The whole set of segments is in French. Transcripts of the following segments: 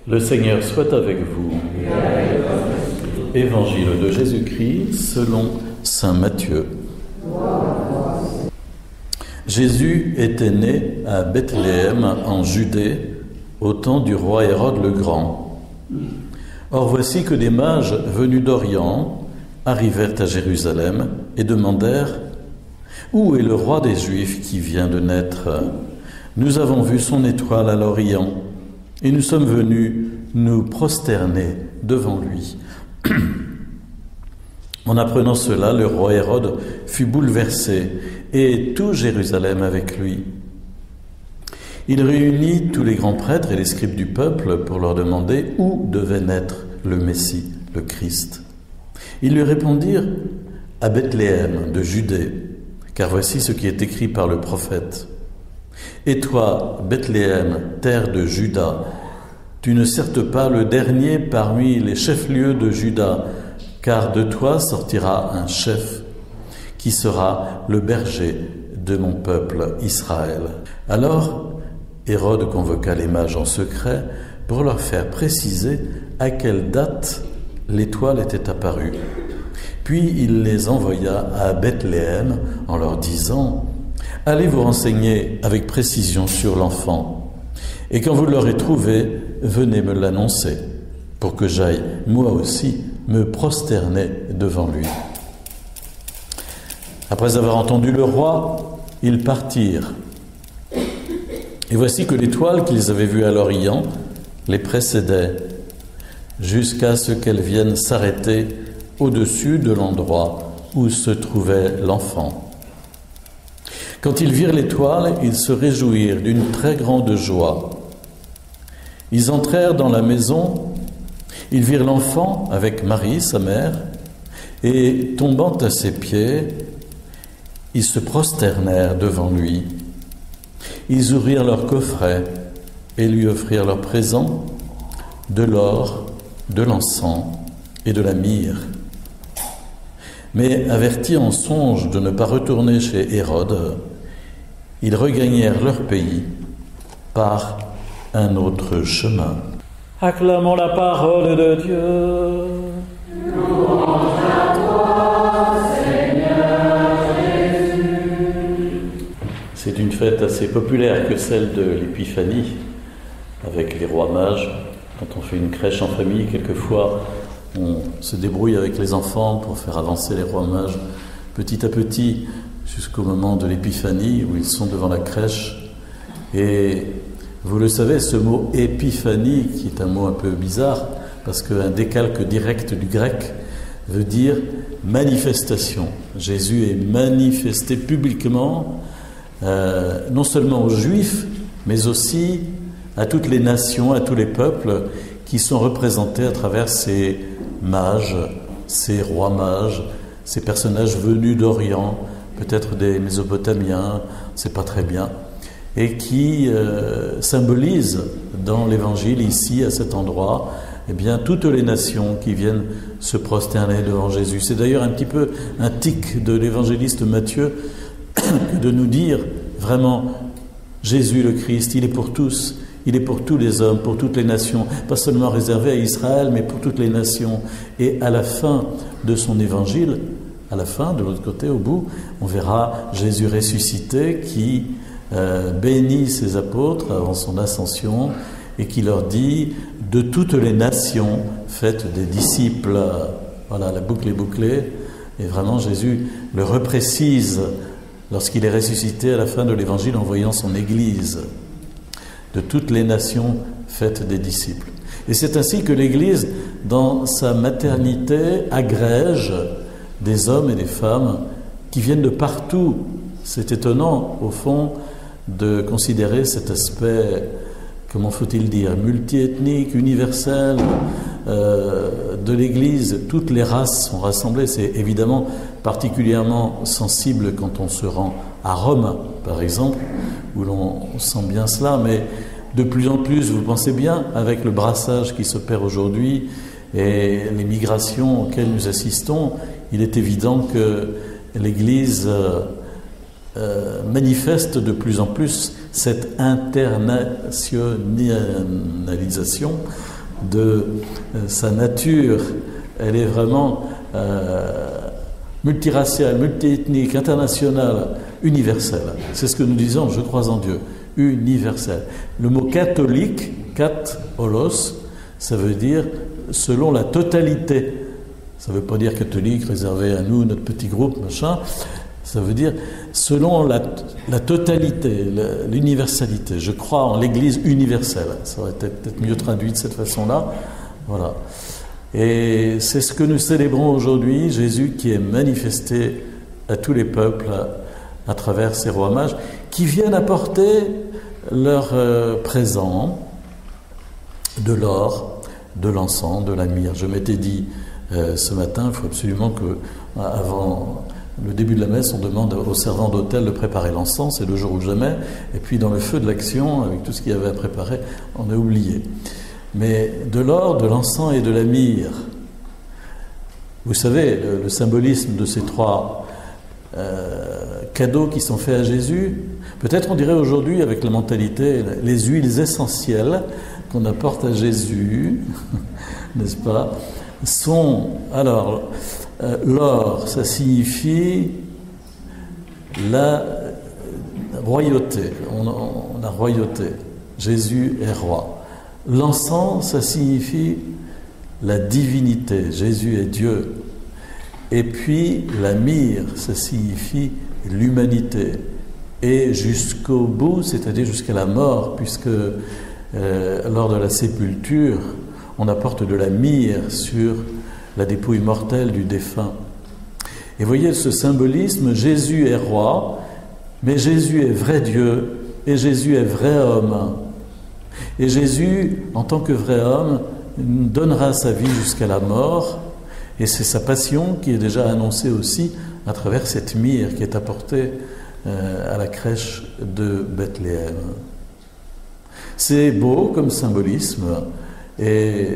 Le Seigneur soit avec vous. Évangile de Jésus-Christ selon saint Matthieu. Jésus était né à Bethléem en Judée au temps du roi Hérode le Grand. Or voici que des mages venus d'Orient arrivèrent à Jérusalem et demandèrent « Où est le roi des Juifs qui vient de naître ? Nous avons vu son étoile à l'Orient et nous sommes venus nous prosterner devant lui. » En apprenant cela, le roi Hérode fut bouleversé et tout Jérusalem avec lui. Il réunit tous les grands prêtres et les scribes du peuple pour leur demander où devait naître le Messie, le Christ. Ils lui répondirent « À Bethléem de Judée, car voici ce qui est écrit par le prophète. Et toi, Bethléem, terre de Juda, tu ne certes pas le dernier parmi les chefs-lieux de Juda, car de toi sortira un chef qui sera le berger de mon peuple Israël. » Alors, Hérode convoqua les mages en secret pour leur faire préciser à quelle date l'étoile était apparue. Puis il les envoya à Bethléem en leur disant « Allez vous renseigner avec précision sur l'enfant, et quand vous l'aurez trouvé, venez me l'annoncer, pour que j'aille moi aussi me prosterner devant lui. » Après avoir entendu le roi, ils partirent. Et voici que l'étoile qu'ils avaient vue à l'Orient les précédait, jusqu'à ce qu'elle vienne s'arrêter au-dessus de l'endroit où se trouvait l'enfant. Quand ils virent l'étoile, ils se réjouirent d'une très grande joie. Ils entrèrent dans la maison, ils virent l'enfant avec Marie, sa mère, et tombant à ses pieds, ils se prosternèrent devant lui. Ils ouvrirent leur coffret et lui offrirent leurs présents, de l'or, de l'encens et de la myrrhe. Mais avertis en songe de ne pas retourner chez Hérode, ils regagnèrent leur pays par un autre chemin. Acclamons la parole de Dieu. Louange à toi, Seigneur Jésus. C'est une fête assez populaire que celle de l'Épiphanie, avec les rois mages. Quand on fait une crèche en famille, quelquefois, on se débrouille avec les enfants pour faire avancer les rois mages petit à petit jusqu'au moment de l'Épiphanie où ils sont devant la crèche. Et vous le savez, ce mot épiphanie, qui est un mot un peu bizarre, parce qu'un décalque direct du grec veut dire manifestation. Jésus est manifesté publiquement, non seulement aux Juifs, mais aussi à toutes les nations, à tous les peuples qui sont représentés à travers ces mages, ces rois mages, ces personnages venus d'Orient, peut-être des Mésopotamiens, on ne sait pas très bien, et qui symbolise dans l'Évangile, ici, à cet endroit, eh bien, toutes les nations qui viennent se prosterner devant Jésus. C'est d'ailleurs un petit peu un tic de l'évangéliste Matthieu de nous dire vraiment, Jésus le Christ, il est pour tous, il est pour tous les hommes, pour toutes les nations, pas seulement réservé à Israël, mais pour toutes les nations. Et à la fin de son évangile, à la fin, de l'autre côté, au bout, on verra Jésus ressuscité qui bénit ses apôtres avant son ascension et qui leur dit « De toutes les nations, faites des disciples ». Voilà, la boucle est bouclée. Et vraiment, Jésus le reprécise lorsqu'il est ressuscité à la fin de l'Évangile en voyant son Église. De toutes les nations, faites des disciples. Et c'est ainsi que l'Église, dans sa maternité, agrège des hommes et des femmes qui viennent de partout. C'est étonnant, au fond, de considérer cet aspect, comment faut-il dire, multiethnique, universel de l'Église. Toutes les races sont rassemblées. C'est évidemment particulièrement sensible quand on se rend à Rome, par exemple, où l'on sent bien cela. Mais de plus en plus, vous pensez bien, avec le brassage qui s'opère aujourd'hui et les migrations auxquelles nous assistons, il est évident que l'Église manifeste de plus en plus cette internationalisation de sa nature. Elle est vraiment multiraciale, multiethnique, internationale, universelle. C'est ce que nous disons, je crois en Dieu, universel. Le mot catholique, kat-holos, ça veut dire selon la totalité. Ça ne veut pas dire catholique, réservé à nous, notre petit groupe, machin. Ça veut dire selon la totalité, l'universalité. Je crois en l'Église universelle. Ça aurait été peut-être mieux traduit de cette façon-là. Voilà. Et c'est ce que nous célébrons aujourd'hui, Jésus qui est manifesté à tous les peuples à travers ces rois mages, qui viennent apporter leur présent, de l'or, de l'encens, de la myrrhe. Je m'étais dit ce matin, il faut absolument que, avant le début de la messe, on demande aux servants d'hôtel de préparer l'encens, c'est le jour ou jamais, et puis dans le feu de l'action, avec tout ce qu'il y avait à préparer, on a oublié. Mais de l'or, de l'encens et de la myrrhe. Vous savez, le symbolisme de ces trois cadeaux qui sont faits à Jésus, peut-être on dirait aujourd'hui avec la mentalité, les huiles essentielles qu'on apporte à Jésus, n'est-ce pas, sont... Alors, l'or, ça signifie la royauté, on a royauté, Jésus est roi. L'encens, ça signifie la divinité, Jésus est Dieu. Et puis la myrrhe, ça signifie l'humanité. Et jusqu'au bout, c'est-à-dire jusqu'à la mort, puisque lors de la sépulture, on apporte de la myrrhe sur la dépouille mortelle du défunt. Et voyez ce symbolisme, Jésus est roi, mais Jésus est vrai Dieu, et Jésus est vrai homme. Et Jésus, en tant que vrai homme, donnera sa vie jusqu'à la mort, et c'est sa passion qui est déjà annoncée aussi à travers cette myrrhe qui est apportée à la crèche de Bethléem. C'est beau comme symbolisme, et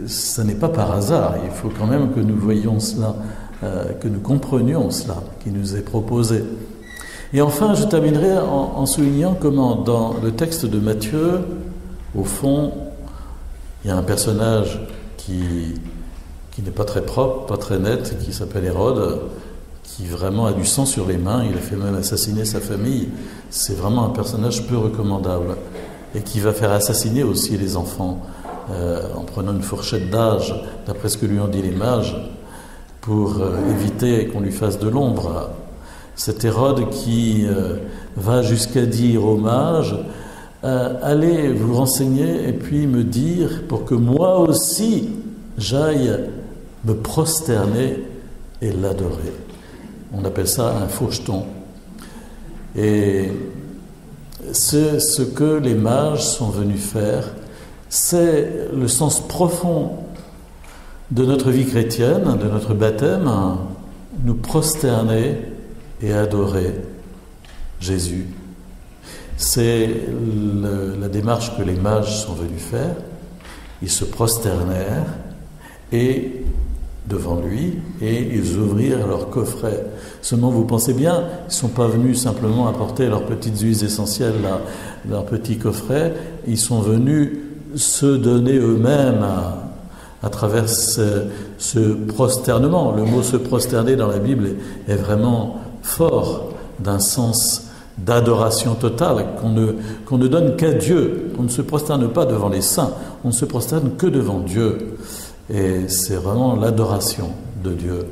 ce n'est pas par hasard. Il faut quand même que nous voyions cela, que nous comprenions cela qui nous est proposé. Et enfin, je terminerai en soulignant comment dans le texte de Matthieu, au fond, il y a un personnage qui n'est pas très propre, pas très net, qui s'appelle Hérode, qui vraiment a du sang sur les mains, il a fait même assassiner sa famille. C'est vraiment un personnage peu recommandable, et qui va faire assassiner aussi les enfants, en prenant une fourchette d'âge, d'après ce que lui ont dit les mages, pour éviter qu'on lui fasse de l'ombre. Cet Hérode qui va jusqu'à dire aux mages, allez vous renseigner et puis me dire pour que moi aussi j'aille me prosterner et l'adorer. On appelle ça un faucheton. Et ce que les mages sont venus faire, c'est le sens profond de notre vie chrétienne, de notre baptême, nous prosterner et adorer Jésus. C'est la démarche que les mages sont venus faire. Ils se prosternèrent et devant lui et ils ouvrirent leur coffret. Seulement, vous pensez bien, ils ne sont pas venus simplement apporter leurs petites huiles essentielles, leur petit coffret. Ils sont venus se donner eux-mêmes à travers ce prosternement. Le mot se prosterner dans la Bible est vraiment fort, d'un sens d'adoration totale, qu'on ne donne qu'à Dieu. On ne se prosterne pas devant les saints, on ne se prosterne que devant Dieu. Et c'est vraiment l'adoration de Dieu.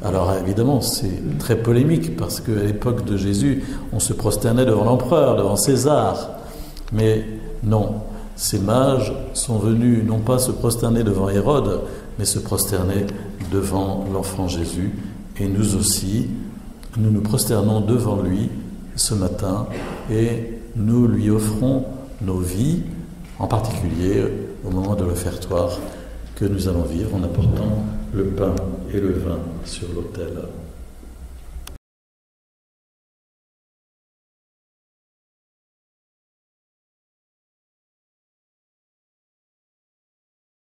Alors évidemment, c'est très polémique, parce qu'à l'époque de Jésus, on se prosternait devant l'empereur, devant César. Mais non, ces mages sont venus non pas se prosterner devant Hérode, mais se prosterner devant l'enfant Jésus. Et nous aussi, nous nous prosternons devant lui ce matin et nous lui offrons nos vies, en particulier au moment de l'offertoire que nous allons vivre en apportant le pain et le vin sur l'autel.